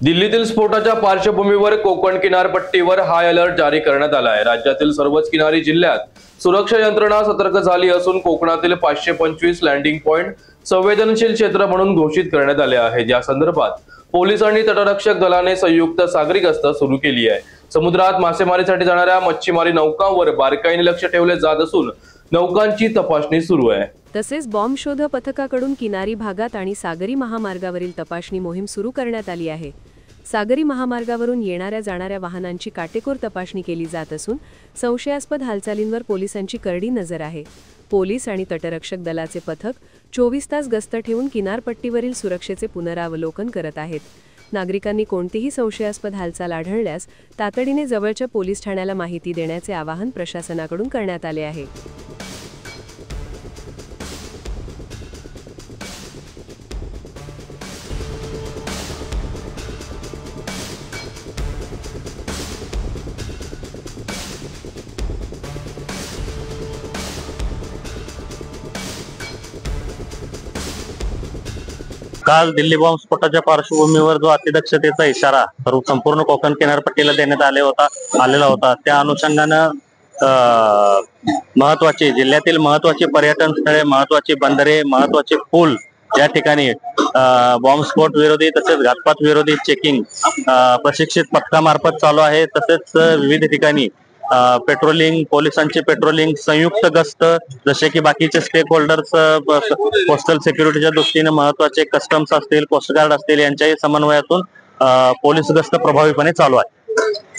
दिल्लीतील स्फोटाच्या पार्श्वभूमीवर कोकण किनारपट्टीवर हाय अलर्ट जारी करण्यात आला आहे। राज्यातील सर्वच किनारी जिल्ह्यात सुरक्षा यंत्रणा सतर्क झाली असून कोकणातील 525 लँडिंग पॉइंट संवेदनशील क्षेत्र म्हणून घोषित करण्यात आले आहे। या संदर्भात पोलीस आणि तटरक्षक दलाने संयुक्त सागरी गस्त सुरू केली आहे। समुद्रात मासेमारीसाठी जाणाऱ्या मच्छीमारी नौकांवर बारकाईने लक्ष ठेवले जात असून नौकांची तपासणी सुरू आहे। तसेच बॉम्ब शोध पथकाकडून किनारी भागात आणि सागरी महामार्गावरील तपासणी मोहीम सुरू करण्यात आली आहे। सागरी महामार्गावरून येणाऱ्या जाणाऱ्या वाहनांची काटेकोर तपासणी केली जात असून संशयास्पद हालचालींवर पोलिसांची करडी नजर आहे। पोलीस आणि तटरक्षक दलाचे पथक 24 तास गस्त ठेवून किनारपट्टीवरील सुरक्षेचे पुनरावलोकन करत आहेत। नागरिकांनी कोणतीही संशयास्पद हालचाल आढळल्यास तातडीने जवळच्या पोलीस ठाण्याला माहिती देण्याचे आवाहन प्रशासनाकडून करण्यात आले आहे। काल दिल्ली बॉम्ब स्फोटाच्या पार्श्वभूमीवर जो अतिदक्षतेचा इशारा संपूर्ण कोकण किनारपट्टीला देण्यात आलेला होता, त्या अनुषंगानं महत्वाची जिल्ह्यातील महत्वाची पर्यटन स्थळे, महत्वाची बंदरे, महत्वाचे पूल या ठिकाणी बॉम्बस्फोट विरोधी तसेच घातपात विरोधी चेकिंग प्रशिक्षित पथकामार्फत चालू आहे। तसेच विविध ठिकाणी पेट्रोलिंग, पोलिसांची पेट्रोलिंग, संयुक्त गस्त, जसे की बाकीचे स्टेक होल्डर्स, कोस्टल सिक्युरिटीच्या दृष्टीने महत्वाचे कस्टम्स असतील, कोस्ट गार्ड असतील, यांच्याही समन्वयातून पोलीस गस्त प्रभावीपणे चालू आहे।